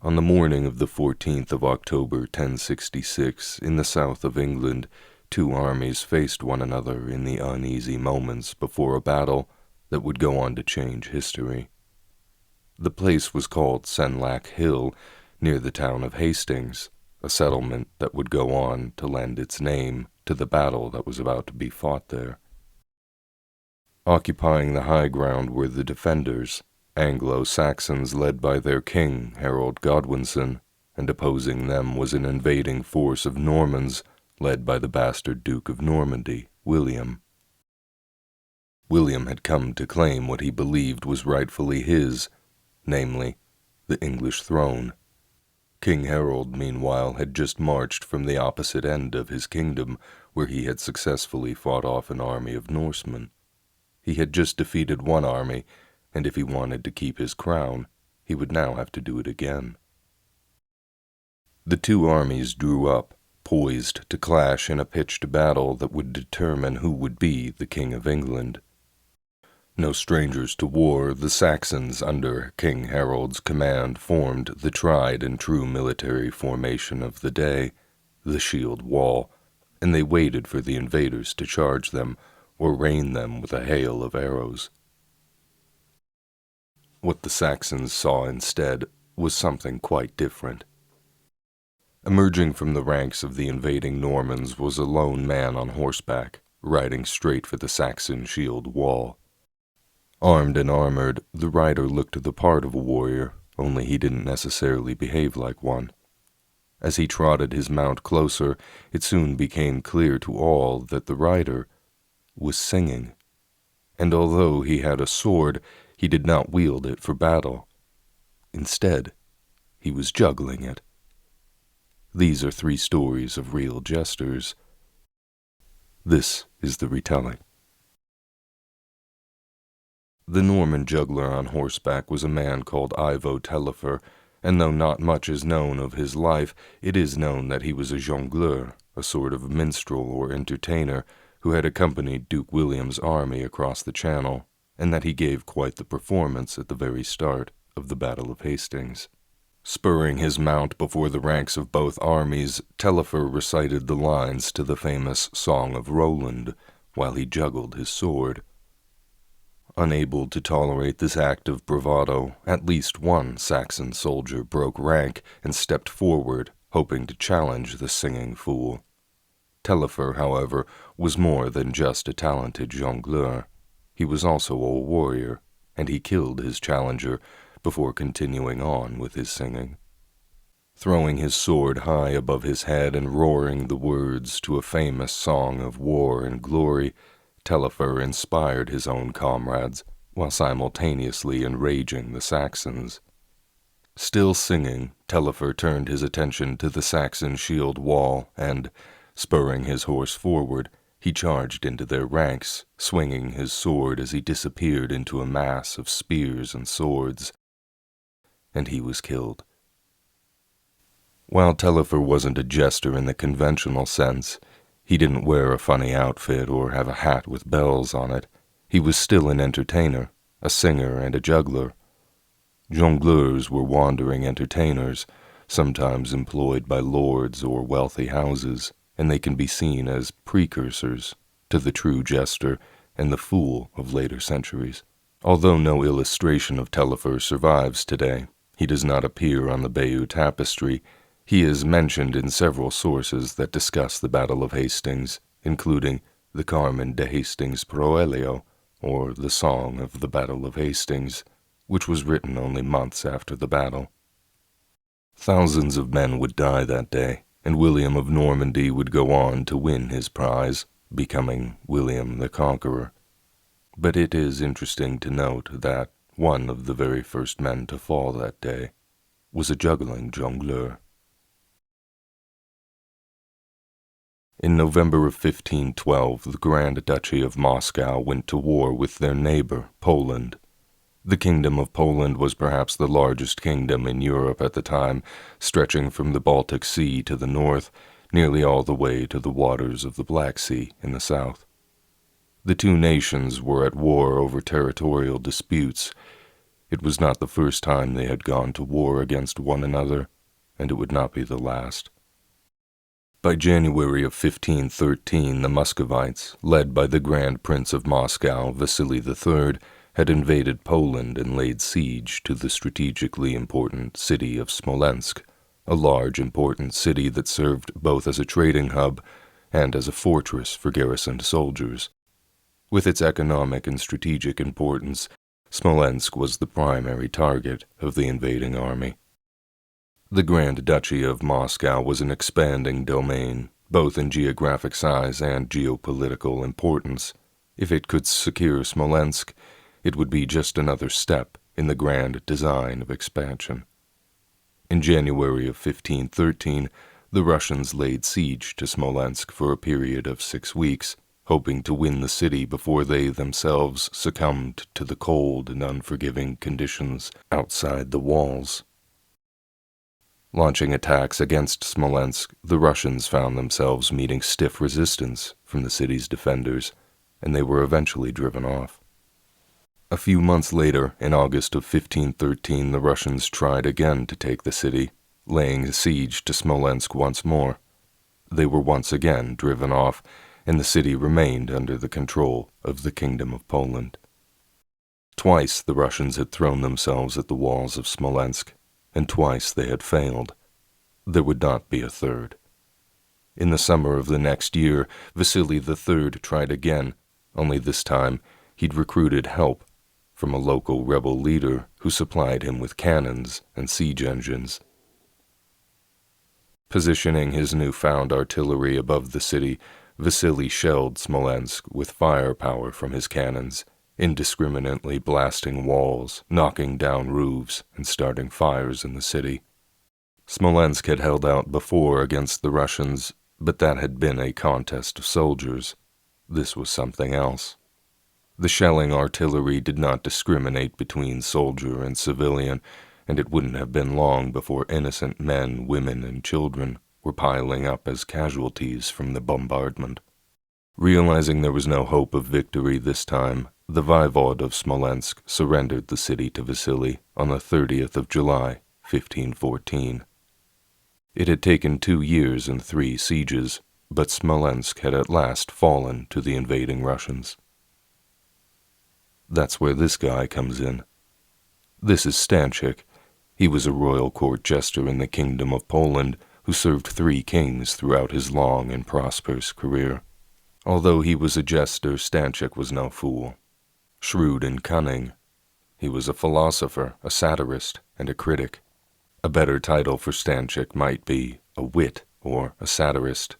On the morning of the 14th of October, 1066, in the south of England, two armies faced one another in the uneasy moments before a battle that would go on to change history. The place was called Senlac Hill, near the town of Hastings, a settlement that would go on to lend its name to the battle that was about to be fought there. Occupying the high ground were the defenders, Anglo-Saxons led by their king, Harold Godwinson, and opposing them was an invading force of Normans led by the bastard Duke of Normandy, William. William had come to claim what he believed was rightfully his, namely, the English throne. King Harold, meanwhile, had just marched from the opposite end of his kingdom, where he had successfully fought off an army of Norsemen. He had just defeated one army, and if he wanted to keep his crown, he would now have to do it again. The two armies drew up, poised to clash in a pitched battle that would determine who would be the King of England. No strangers to war, the Saxons, under King Harold's command, formed the tried and true military formation of the day, the shield wall, and they waited for the invaders to charge them or rain them with a hail of arrows. What the Saxons saw instead was something quite different. Emerging from the ranks of the invading Normans was a lone man on horseback, riding straight for the Saxon shield wall. Armed and armored, the rider looked the part of a warrior, only he didn't necessarily behave like one. As he trotted his mount closer, it soon became clear to all that the rider was singing, and although he had a sword, he did not wield it for battle. Instead, he was juggling it. These are 3 stories of real jesters. This is the retelling. The Norman juggler on horseback was a man called Ivo Taillefer, and though not much is known of his life, it is known that he was a jongleur, a sort of minstrel or entertainer, who had accompanied Duke William's army across the Channel, and that he gave quite the performance at the very start of the Battle of Hastings. Spurring his mount before the ranks of both armies, Taillefer recited the lines to the famous Song of Roland, while he juggled his sword. Unable to tolerate this act of bravado, at least one Saxon soldier broke rank and stepped forward, hoping to challenge the singing fool. Taillefer, however, was more than just a talented jongleur. He was also a warrior, and he killed his challenger before continuing on with his singing. Throwing his sword high above his head and roaring the words to a famous song of war and glory, Taillefer inspired his own comrades, while simultaneously enraging the Saxons. Still singing, Taillefer turned his attention to the Saxon shield wall, and, spurring his horse forward, he charged into their ranks, swinging his sword as he disappeared into a mass of spears and swords. And he was killed. While Taillefer wasn't a jester in the conventional sense, he didn't wear a funny outfit or have a hat with bells on it. He was still an entertainer, a singer and a juggler. Jongleurs were wandering entertainers, sometimes employed by lords or wealthy houses, and they can be seen as precursors to the true jester and the fool of later centuries. Although no illustration of Taillefer survives today, he does not appear on the Bayeux Tapestry. He is mentioned in several sources that discuss the Battle of Hastings, including the Carmen de Hastings Proelio, or the Song of the Battle of Hastings, which was written only months after the battle. Thousands of men would die that day, and William of Normandy would go on to win his prize, becoming William the Conqueror. But it is interesting to note that one of the very first men to fall that day was a juggling jongleur. In November of 1512, the Grand Duchy of Moscow went to war with their neighbor, Poland. The Kingdom of Poland was perhaps the largest kingdom in Europe at the time, stretching from the Baltic Sea to the north, nearly all the way to the waters of the Black Sea in the south. The two nations were at war over territorial disputes. It was not the first time they had gone to war against one another, and it would not be the last. By January of 1513, the Muscovites, led by the Grand Prince of Moscow, Vasily III, had invaded Poland and laid siege to the strategically important city of Smolensk, a large, important city that served both as a trading hub and as a fortress for garrisoned soldiers. With its economic and strategic importance, Smolensk was the primary target of the invading army. The Grand Duchy of Moscow was an expanding domain, both in geographic size and geopolitical importance. If it could secure Smolensk, it would be just another step in the grand design of expansion. In January of 1513, the Russians laid siege to Smolensk for a period of 6 weeks, hoping to win the city before they themselves succumbed to the cold and unforgiving conditions outside the walls. Launching attacks against Smolensk, the Russians found themselves meeting stiff resistance from the city's defenders, and they were eventually driven off. A few months later, in August of 1513, the Russians tried again to take the city, laying siege to Smolensk once more. They were once again driven off, and the city remained under the control of the Kingdom of Poland. Twice the Russians had thrown themselves at the walls of Smolensk, and twice they had failed. There would not be a third. In the summer of the next year, Vasily III tried again, only this time he'd recruited help from a local rebel leader who supplied him with cannons and siege engines. Positioning his newfound artillery above the city, Vasily shelled Smolensk with firepower from his cannons, indiscriminately blasting walls, knocking down roofs, and starting fires in the city. Smolensk had held out before against the Russians, but that had been a contest of soldiers. This was something else. The shelling artillery did not discriminate between soldier and civilian, and it wouldn't have been long before innocent men, women, and children were piling up as casualties from the bombardment. Realizing there was no hope of victory this time, the Voivode of Smolensk surrendered the city to Vasily on the 30th of July, 1514. It had taken 2 years and 3 sieges, but Smolensk had at last fallen to the invading Russians. That's where this guy comes in. This is Stańczyk. He was a royal court jester in the Kingdom of Poland who served 3 kings throughout his long and prosperous career. Although he was a jester, Stańczyk was no fool. Shrewd and cunning, he was a philosopher, a satirist, and a critic. A better title for Stańczyk might be a wit or a satirist.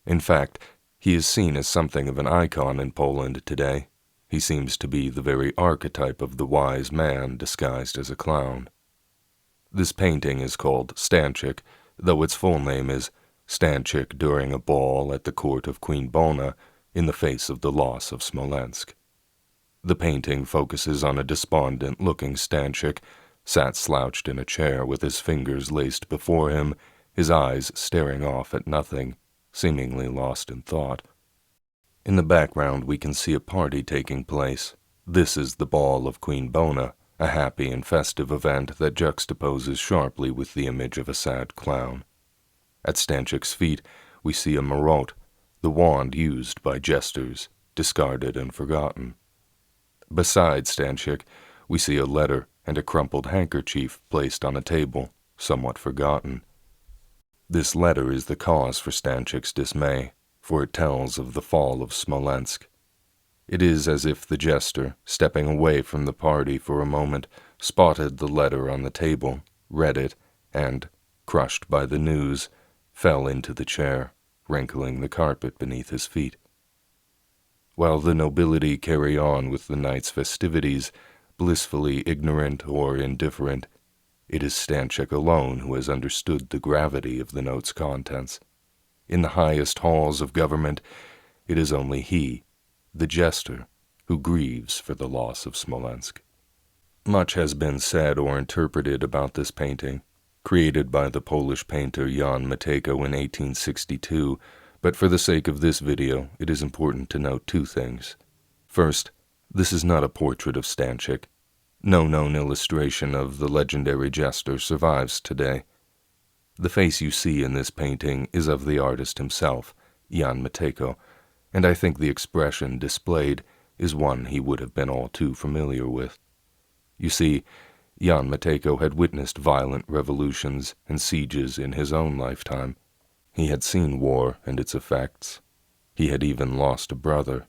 In fact, he is seen as something of an icon in Poland today. He seems to be the very archetype of the wise man disguised as a clown. This painting is called Stańczyk, though its full name is Stańczyk during a ball at the court of Queen Bona in the face of the loss of Smolensk. The painting focuses on a despondent-looking Stańczyk, sat slouched in a chair with his fingers laced before him, his eyes staring off at nothing, seemingly lost in thought. In the background we can see a party taking place. This is the ball of Queen Bona, a happy and festive event that juxtaposes sharply with the image of a sad clown. At Stańczyk's feet we see a marotte, the wand used by jesters, discarded and forgotten. Beside Stańczyk we see a letter and a crumpled handkerchief placed on a table, somewhat forgotten. This letter is the cause for Stańczyk's dismay, for it tells of the fall of Smolensk. It is as if the jester, stepping away from the party for a moment, spotted the letter on the table, read it, and, crushed by the news, fell into the chair, wrinkling the carpet beneath his feet. While the nobility carry on with the night's festivities, blissfully ignorant or indifferent, it is Stańczyk alone who has understood the gravity of the note's contents. In the highest halls of government, it is only he, the jester, who grieves for the loss of Smolensk. Much has been said or interpreted about this painting, created by the Polish painter Jan Matejko in 1862, but for the sake of this video, it is important to note 2 things. First, this is not a portrait of Stańczyk. No known illustration of the legendary Jester survives today. The face you see in this painting is of the artist himself, Jan Matejko, and I think the expression displayed is one he would have been all too familiar with. You see, Jan Matejko had witnessed violent revolutions and sieges in his own lifetime. He had seen war and its effects. He had even lost a brother.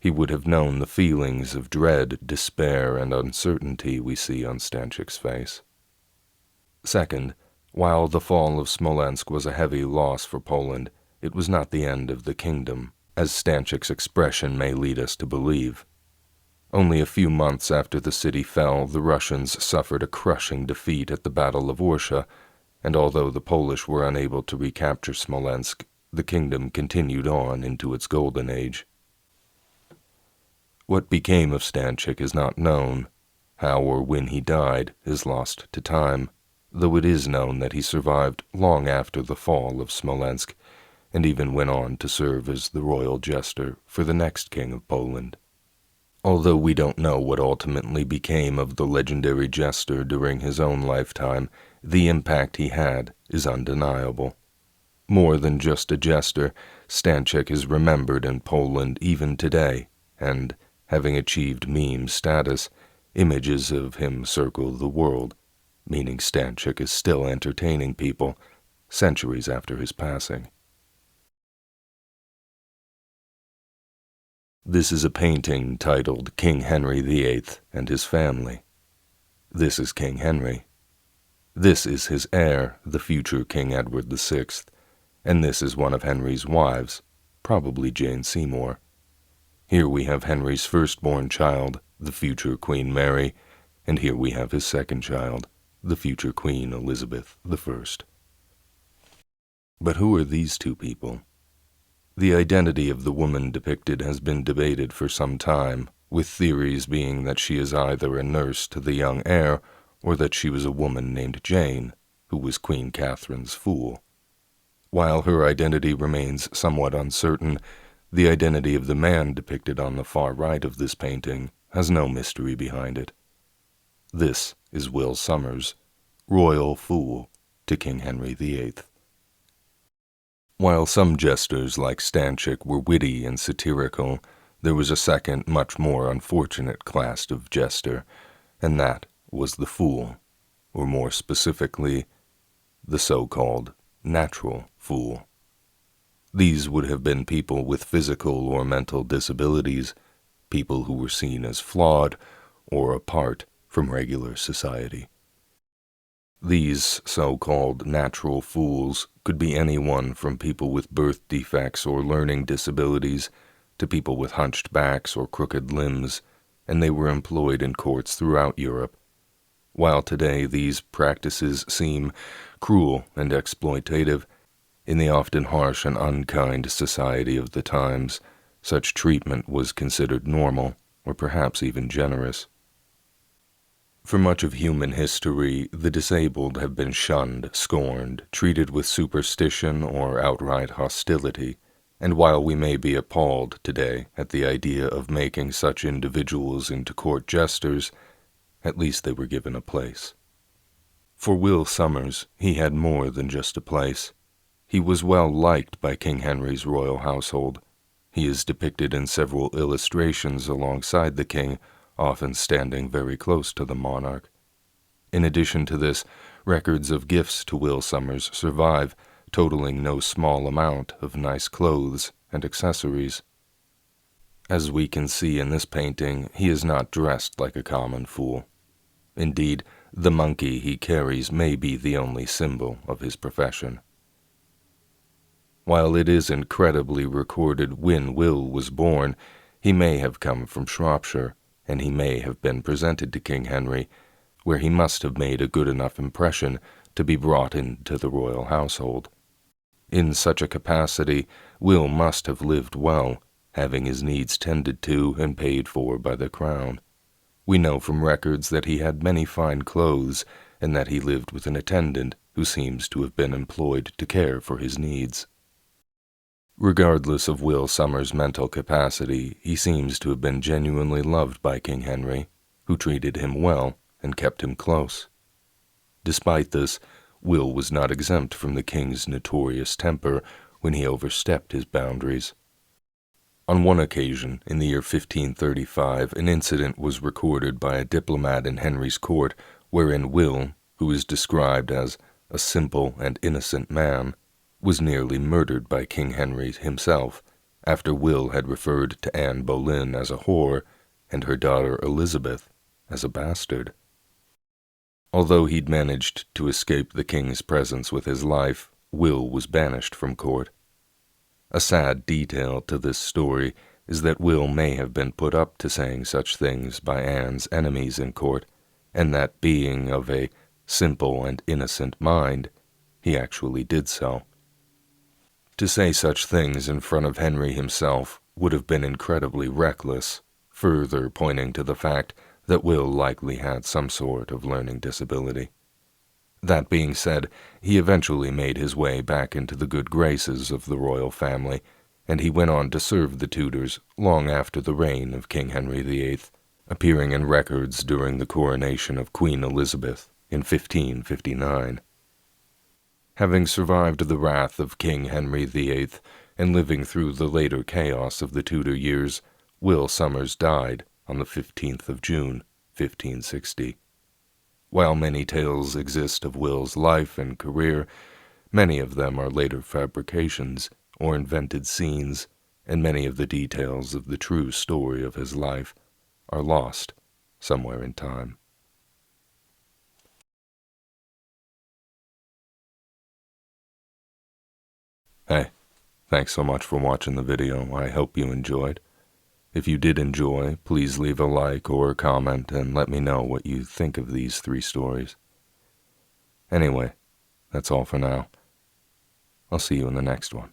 He would have known the feelings of dread, despair, and uncertainty we see on Stańczyk's face. Second, while the fall of Smolensk was a heavy loss for Poland, it was not the end of the kingdom, as Stańczyk's expression may lead us to believe. Only a few months after the city fell, the Russians suffered a crushing defeat at the Battle of Orsha, and although the Polish were unable to recapture Smolensk, the kingdom continued on into its golden age. What became of Stańczyk is not known. How or when he died is lost to time, though it is known that he survived long after the fall of Smolensk, and even went on to serve as the royal jester for the next king of Poland. Although we don't know what ultimately became of the legendary jester during his own lifetime, the impact he had is undeniable. More than just a jester, Stańczyk is remembered in Poland even today, and, having achieved meme status, images of him circle the world, meaning Stańczyk is still entertaining people centuries after his passing. This is a painting titled King Henry VIII and His Family. This is King Henry. This is his heir, the future King Edward VI, and this is one of Henry's wives, probably Jane Seymour. Here we have Henry's firstborn child, the future Queen Mary, and here we have his second child, the future Queen Elizabeth I. But who are these two people? The identity of the woman depicted has been debated for some time, with theories being that she is either a nurse to the young heir or that she was a woman named Jane, who was Queen Catherine's fool. While her identity remains somewhat uncertain, the identity of the man depicted on the far right of this painting has no mystery behind it. This is Will Sommers, royal fool to King Henry VIII. While some jesters like Stańczyk were witty and satirical, there was a second, much more unfortunate class of jester, and that was the fool, or more specifically, the so-called natural fool. These would have been people with physical or mental disabilities, people who were seen as flawed or apart from regular society. These so-called natural fools could be anyone from people with birth defects or learning disabilities to people with hunched backs or crooked limbs, and they were employed in courts throughout Europe. While today these practices seem cruel and exploitative, in the often harsh and unkind society of the times, such treatment was considered normal, or perhaps even generous. For much of human history, the disabled have been shunned, scorned, treated with superstition or outright hostility, and while we may be appalled today at the idea of making such individuals into court jesters, at least they were given a place. For Will Sommers, he had more than just a place. He was well liked by King Henry's royal household. He is depicted in several illustrations alongside the king, often standing very close to the monarch. In addition to this, records of gifts to Will Sommers survive, totaling no small amount of nice clothes and accessories. As we can see in this painting, he is not dressed like a common fool. Indeed, the monkey he carries may be the only symbol of his profession. While it is incredibly recorded when Will was born, he may have come from Shropshire, and he may have been presented to King Henry, where he must have made a good enough impression to be brought into the royal household. In such a capacity, Will must have lived well, having his needs tended to and paid for by the crown. We know from records that he had many fine clothes, and that he lived with an attendant who seems to have been employed to care for his needs. Regardless of Will Sommers' mental capacity, he seems to have been genuinely loved by King Henry, who treated him well and kept him close. Despite this, Will was not exempt from the king's notorious temper when he overstepped his boundaries. On one occasion, in the year 1535, an incident was recorded by a diplomat in Henry's court wherein Will, who is described as a simple and innocent man, was nearly murdered by King Henry himself after Will had referred to Anne Boleyn as a whore and her daughter Elizabeth as a bastard. Although he'd managed to escape the king's presence with his life, Will was banished from court. A sad detail to this story is that Will may have been put up to saying such things by Anne's enemies in court, and that being of a simple and innocent mind, he actually did so. To say such things in front of Henry himself would have been incredibly reckless, further pointing to the fact that Will likely had some sort of learning disability. That being said, he eventually made his way back into the good graces of the royal family, and he went on to serve the Tudors long after the reign of King Henry VIII, appearing in records during the coronation of Queen Elizabeth in 1559. Having survived the wrath of King Henry VIII and living through the later chaos of the Tudor years, Will Sommers died on the 15th of June, 1560. While many tales exist of Will's life and career, many of them are later fabrications or invented scenes, and many of the details of the true story of his life are lost somewhere in time. Hey, thanks so much for watching the video. I hope you enjoyed. If you did enjoy, please leave a like or a comment and let me know what you think of these 3 stories. Anyway, that's all for now. I'll see you in the next one.